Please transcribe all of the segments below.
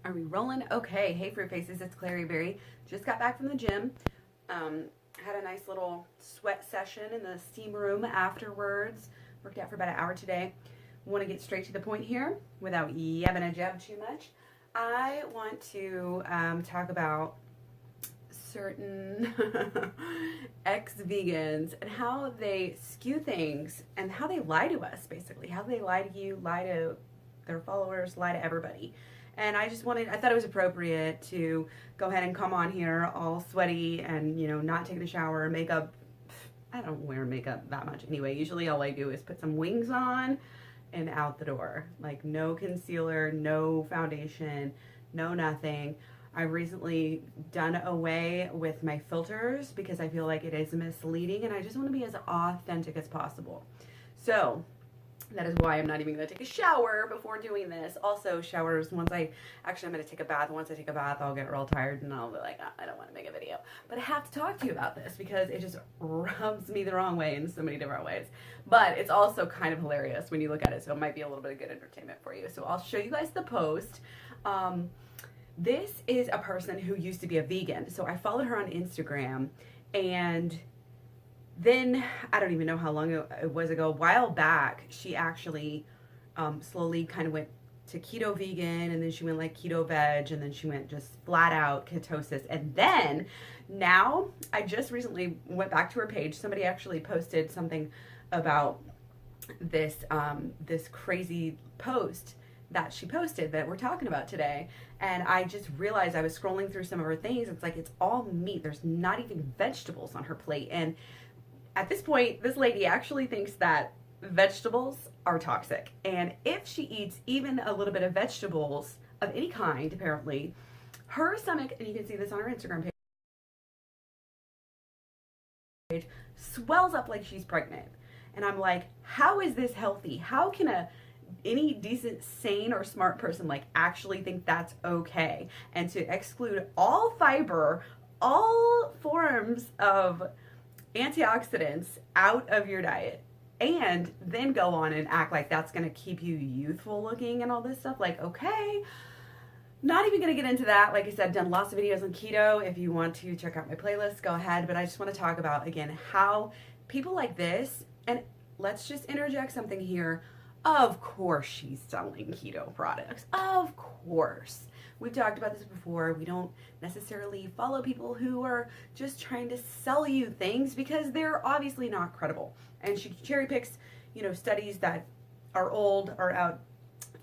Are we rolling? Okay. Hey, Fruit Faces. It's KlaireeBerry. Just got back from the gym. Had a nice little sweat session in the steam room afterwards. Worked out for about an hour today. Want to get straight to the point here without yabbing a jab too much. I want to talk about certain ex-vegans and how they skew things and how they lie to us, basically. How they lie to you, lie to their followers, lie to everybody. And I thought it was appropriate to go ahead and come on here all sweaty and, not taking a shower, makeup. I don't wear makeup that much anyway. Usually all I do is put some wings on and out the door. Like no concealer, no foundation, no nothing. I've recently done away with my filters because I feel like it is misleading and I just want to be as authentic as possible. So that is why I'm not even going to take a shower before doing this. Also, showers, I'm going to take a bath. Once I take a bath, I'll get real tired and I'll be like, I don't want to make a video. But I have to talk to you about this because it just rubs me the wrong way in so many different ways. But it's also kind of hilarious when you look at it, so it might be a little bit of good entertainment for you. So I'll show you guys the post. This is a person who used to be a vegan. So I followed her on Instagram, and then, I don't even know how long it was ago, a while back, she actually slowly kind of went to keto vegan, and then she went like keto veg, and then she went just flat out ketosis. And then now, I just recently went back to her page. Somebody actually posted something about this, this crazy post that she posted that we're talking about today. And I just realized I was scrolling through some of her things. It's like, it's all meat. There's not even vegetables on her plate. And at this point, this lady actually thinks that vegetables are toxic. And if she eats even a little bit of vegetables of any kind, apparently, her stomach, and you can see this on her Instagram page, swells up like she's pregnant. And I'm like, how is this healthy? How can any decent, sane, or smart person actually think that's okay? And to exclude all fiber, all forms of antioxidants out of your diet, and then go on and act like that's going to keep you youthful looking and all this stuff. Like, okay, not even going to get into that. Like I said, I've done lots of videos on keto. If you want to check out my playlist, go ahead. But I just want to talk about, again, how people like this, and let's just interject something here. Of course she's selling keto products. Of course. We've talked about this before. We don't necessarily follow people who are just trying to sell you things because they're obviously not credible. And she cherry picks, studies that are old, are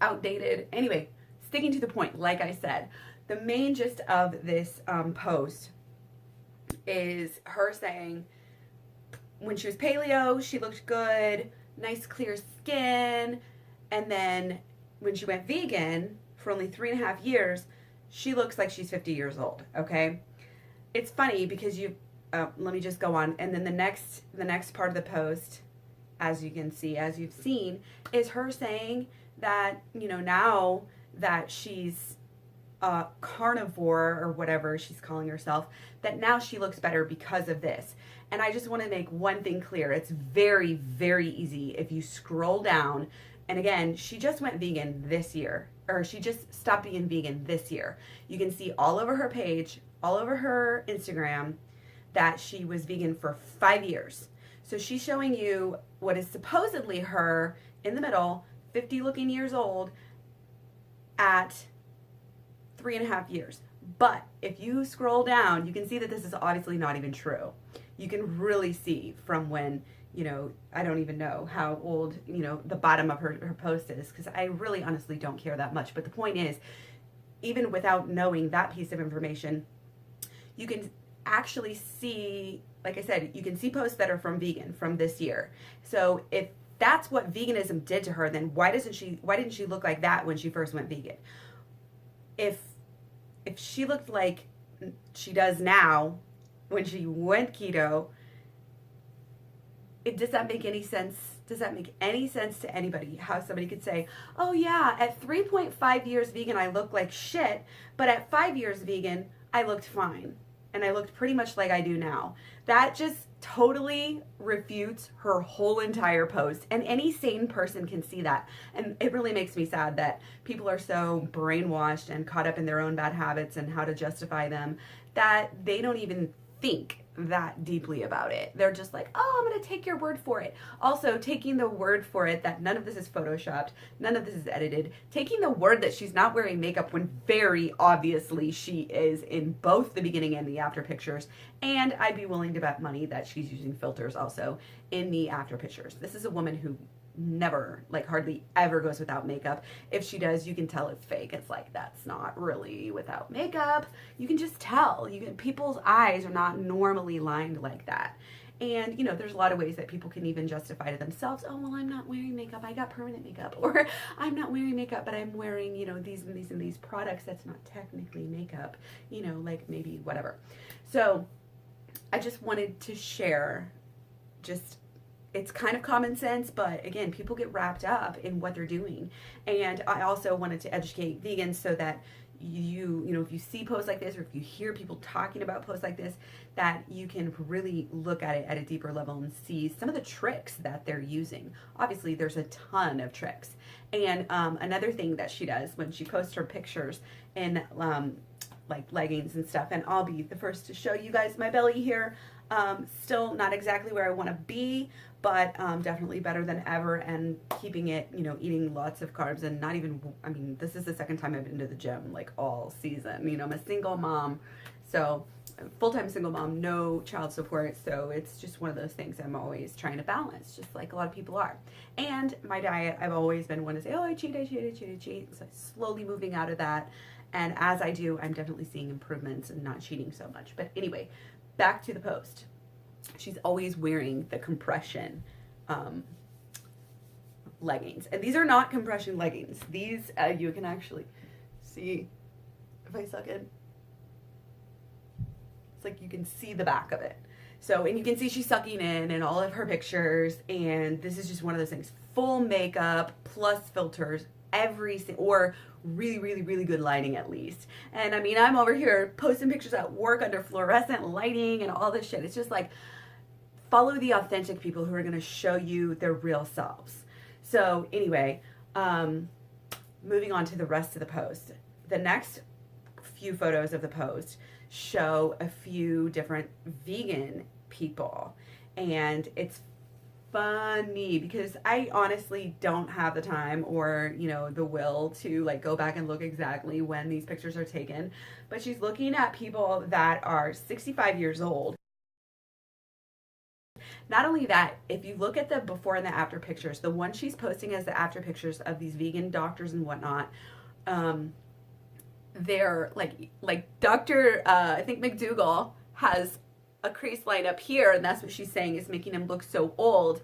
outdated. Anyway, sticking to the point, like I said, the main gist of this post is her saying when she was paleo, she looked good, nice clear skin, and then when she went vegan for only 3.5 years, she looks like she's 50 years old. Okay, it's funny because let me just go on, and then the next part of the post, as you can see, as you've seen, is her saying that now that she's a carnivore or whatever she's calling herself, that now she looks better because of this. And I just want to make one thing clear. It's very, very easy if you scroll down. And again, she just went vegan this year, or she just stopped being vegan this year. You can see all over her page, all over her Instagram, that she was vegan for 5 years. So she's showing you what is supposedly her in the middle, 50 looking years old at 3.5 years. But if you scroll down, you can see that this is obviously not even true. You can really see from when, I don't even know how old, the bottom of her post is, because I really honestly don't care that much. But the point is, even without knowing that piece of information, you can actually see, like I said, you can see posts that are from this year. So if that's what veganism did to her, then why didn't she look like that when she first went vegan? If she looked like she does now when she went keto, does that make any sense? Does that make any sense to anybody? How somebody could say, oh yeah, at 3.5 years vegan, I look like shit, but at 5 years vegan, I looked fine. and I looked pretty much like I do now. That just totally refutes her whole entire post, and any sane person can see that. And it really makes me sad that people are so brainwashed and caught up in their own bad habits and how to justify them that they don't even think that deeply about it. They're just like, oh, I'm gonna take your word for it. Also, taking the word for it that none of this is photoshopped, none of this is edited, taking the word that she's not wearing makeup when very obviously she is in both the beginning and the after pictures, and I'd be willing to bet money that she's using filters also in the after pictures. This is a woman who never, like hardly ever goes without makeup. If she does, you can tell it's fake. It's like, that's not really without makeup. You can just tell. People's eyes are not normally lined like that. And, you know, there's a lot of ways that people can even justify to themselves, oh, well, I'm not wearing makeup, I got permanent makeup. Or I'm not wearing makeup, but I'm wearing, you know, these and these and these products. That's not technically makeup, you know, like maybe whatever. So I just wanted to share it's kind of common sense, but again, people get wrapped up in what they're doing. And I also wanted to educate vegans so that you know, if you see posts like this, or if you hear people talking about posts like this, that you can really look at it at a deeper level and see some of the tricks that they're using. Obviously, there's a ton of tricks. And another thing that she does when she posts her pictures in like leggings and stuff, and I'll be the first to show you guys my belly here. Still not exactly where I want to be, but definitely better than ever, and keeping it, you know, eating lots of carbs, and not even, I mean, this is the second time I've been to the gym like all season. You know, I'm a single mom, so full-time single mom, no child support, so it's just one of those things I'm always trying to balance, just like a lot of people are. And my diet, I've always been one to say, oh, I cheat. So I'm slowly moving out of that, and as I do, I'm definitely seeing improvements and not cheating so much. But anyway, back to the post. She's always wearing the compression leggings. And these are not compression leggings. These, you can actually see, if I suck in, it's like you can see the back of it. So, and you can see she's sucking in all of her pictures, and this is just one of those things. Full makeup plus filters, or really good lighting at least. And I mean, I'm over here posting pictures at work under fluorescent lighting and all this shit. It's just like, follow the authentic people who are going to show you their real selves. So anyway, moving on to the rest of the post. The next few photos of the post show a few different vegan people, and it's funny because I honestly don't have the time or, you know, the will to like go back and look exactly when these pictures are taken, but she's looking at people that are 65 years old. Not only that, if you look at the before and the after pictures, the one she's posting as the after pictures of these vegan doctors and whatnot, they're like Dr. I think McDougall has a crease line up here, and that's what she's saying is making him look so old.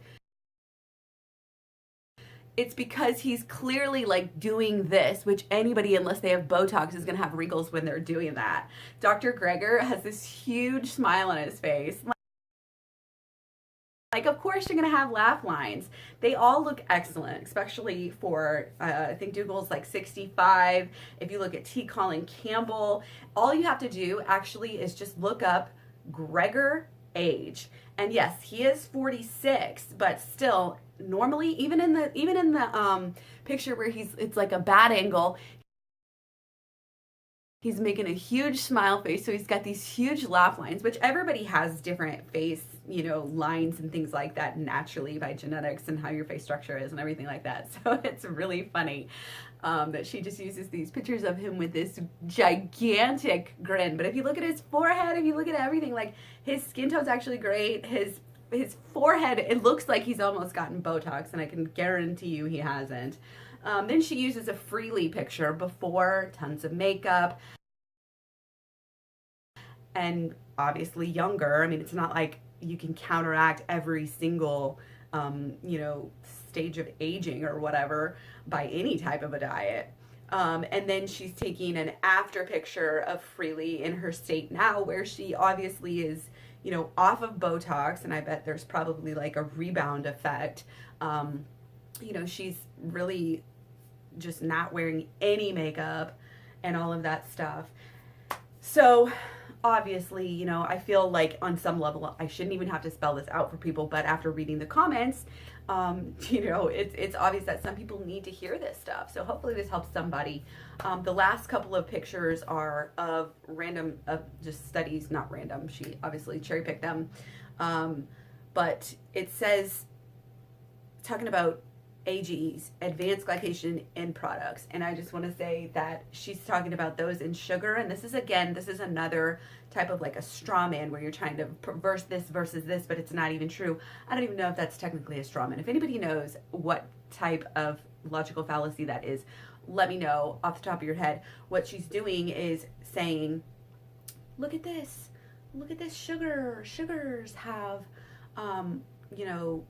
It's because he's clearly like doing this, which anybody, unless they have Botox, is going to have wrinkles when they're doing that. Dr. Greger has this huge smile on his face. Like, of course you're going to have laugh lines. They all look excellent, especially for, I think Dougal's like 65. If you look at T. Colin Campbell, all you have to do actually is just look up Greger age. And yes, he is 46, but still, normally, even in the picture where it's like a bad angle, he's making a huge smile face, so he's got these huge laugh lines, which everybody has different face, you know, lines and things like that naturally by genetics and how your face structure is and everything like that. So it's really funny that she just uses these pictures of him with this gigantic grin. But if you look at his forehead, if you look at everything, like his skin tone's actually great. His forehead, it looks like he's almost gotten Botox, and I can guarantee you he hasn't. Then she uses a Freely picture before, tons of makeup, and obviously younger. I mean, it's not like you can counteract every single, you know, stage of aging or whatever by any type of a diet. And then she's taking an after picture of Freely in her state now, where she obviously is, you know, off of Botox, and I bet there's probably like a rebound effect. You know, she's really just not wearing any makeup and all of that stuff. So obviously, you know, I feel like on some level I shouldn't even have to spell this out for people, but after reading the comments, you know, it's obvious that some people need to hear this stuff. So hopefully this helps somebody. The last couple of pictures are of random, just studies, not random. She obviously cherry picked them. But it says, talking about AGEs, advanced glycation end products. And I just want to say that she's talking about those in sugar. And this is, again, this is another type of like a straw man where you're trying to reverse this versus this, but it's not even true. I don't even know if that's technically a straw man. If anybody knows what type of logical fallacy that is, let me know off the top of your head. What she's doing is saying, look at this sugar. Sugars have, you know,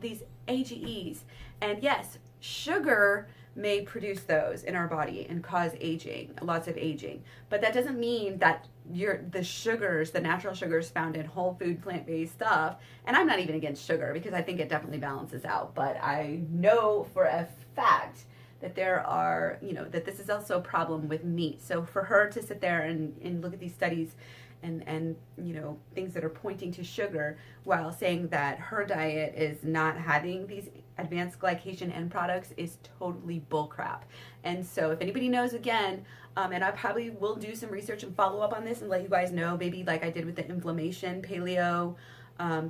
these AGEs, and yes, sugar may produce those in our body and cause aging, lots of aging, but that doesn't mean that the sugars, the natural sugars found in whole food plant-based stuff, and I'm not even against sugar because I think it definitely balances out, but I know for a fact that there are, you know, that this is also a problem with meat. So for her to sit there and look at these studies and you know, things that are pointing to sugar while saying that her diet is not having these advanced glycation end products is totally bullcrap. And so if anybody knows, again, and I probably will do some research and follow up on this and let you guys know, maybe like I did with the inflammation paleo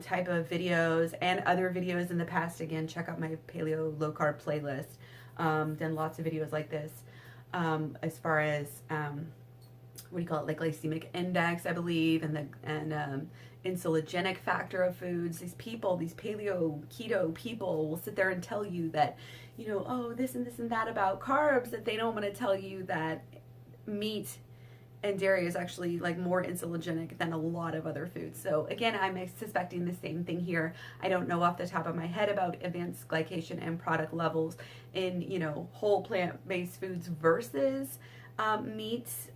type of videos and other videos in the past. Again, check out my paleo low carb playlist. Done lots of videos like this as far as what do you call it, like glycemic index, I believe, and insulinogenic factor of foods. These people, these paleo keto people will sit there and tell you that, you know, oh, this and this and that about carbs, that they don't want to tell you that meat and dairy is actually like more insulinogenic than a lot of other foods. So again, I'm suspecting the same thing here. I don't know off the top of my head about advanced glycation and product levels in, you know, whole plant-based foods versus meats.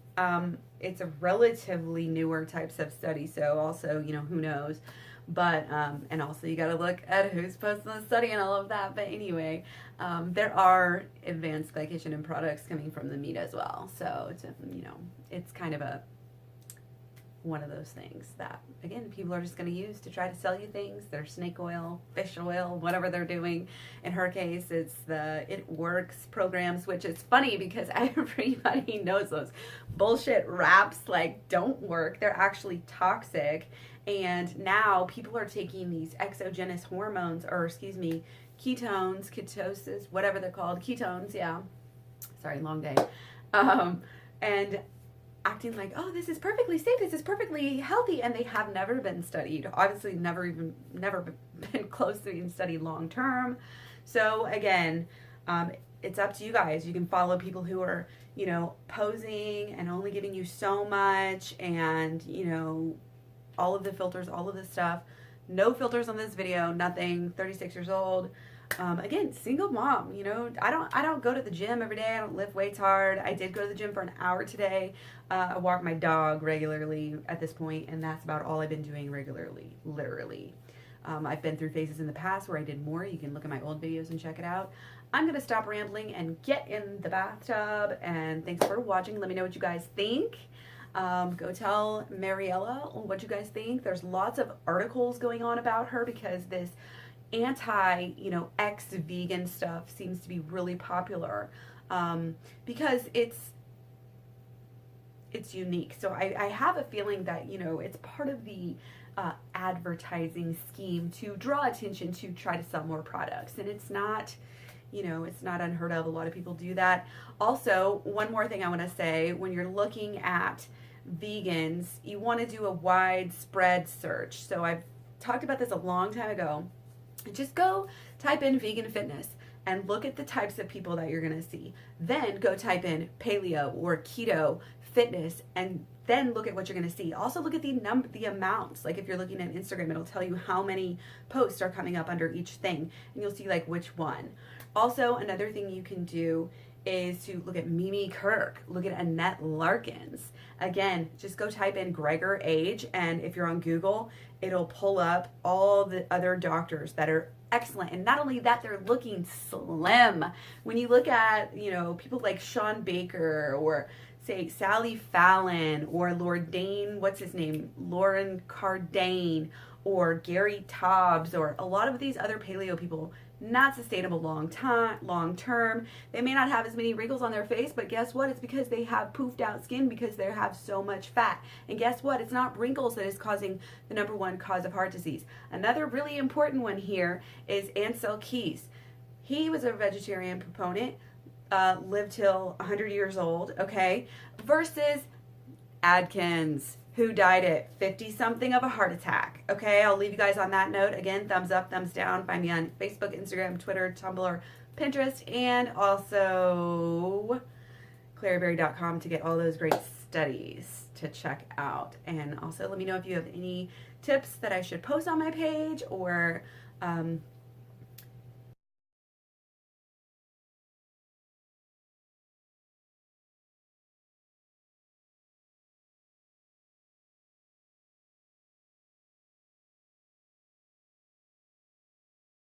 It's a relatively newer types of study, so also, you know, who knows, but and also you got to look at who's posting the study and all of that. But anyway, there are advanced glycation and products coming from the meat as well, so it's, you know, it's kind of one of those things that, again, people are just going to use to try to sell you things. Their snake oil, fish oil, whatever they're doing. In her case, it's the It Works programs, which is funny because everybody knows those bullshit wraps like don't work. They're actually toxic. And now people are taking these exogenous hormones, or excuse me, ketones, ketosis, whatever they're called, ketones, yeah. Sorry, long day. And acting like, oh, this is perfectly safe, this is perfectly healthy, and they have never been studied. Obviously, never been close to being studied long term. So again, it's up to you guys. You can follow people who are, you know, posing and only giving you so much, and, you know, all of the filters, all of the stuff. No filters on this video, nothing. 36 years old. Again, single mom, you know, I don't go to the gym every day. I don't lift weights hard. I did go to the gym for an hour today. I walk my dog regularly at this point, and that's about all I've been doing regularly, literally. I've been through phases in the past where I did more. You can look at my old videos and check it out. I'm going to stop rambling and get in the bathtub, and thanks for watching. Let me know what you guys think. Go tell Mariella what you guys think. There's lots of articles going on about her because this anti, you know, ex-vegan stuff seems to be really popular because it's unique. So I have a feeling that, you know, it's part of the advertising scheme to draw attention to try to sell more products. And it's not, you know, it's not unheard of. A lot of people do that. Also, one more thing I want to say, when you're looking at vegans, you want to do a widespread search. So I've talked about this a long time ago. Just go type in vegan fitness and look at the types of people that you're going to see. Then go type in paleo or keto fitness and then look at what you're going to see. Also look at the amounts. Like if you're looking at Instagram, it'll tell you how many posts are coming up under each thing, and you'll see like which one. Also, another thing you can do is to look at Mimi Kirk, look at Annette Larkins. Again, just go type in Gregor age, and if you're on Google, it'll pull up all the other doctors that are excellent. And not only that, they're looking slim. When you look at, people like Sean Baker, or say Sally Fallon, or Lauren Cardane, or Gary Taubes, or a lot of these other paleo people, not sustainable long term. They may not have as many wrinkles on their face, but guess what? It's because they have poofed out skin because they have so much fat. And guess what? It's not wrinkles that is causing the number one cause of heart disease. Another really important one here is Ansel Keys. He was a vegetarian proponent, lived till 100 years old, okay? Versus Adkins, who died at 50-something of a heart attack. Okay, I'll leave you guys on that note. Again, thumbs up, thumbs down. Find me on Facebook, Instagram, Twitter, Tumblr, Pinterest, and also KlaireeBerry.com to get all those great studies to check out. And also let me know if you have any tips that I should post on my page, or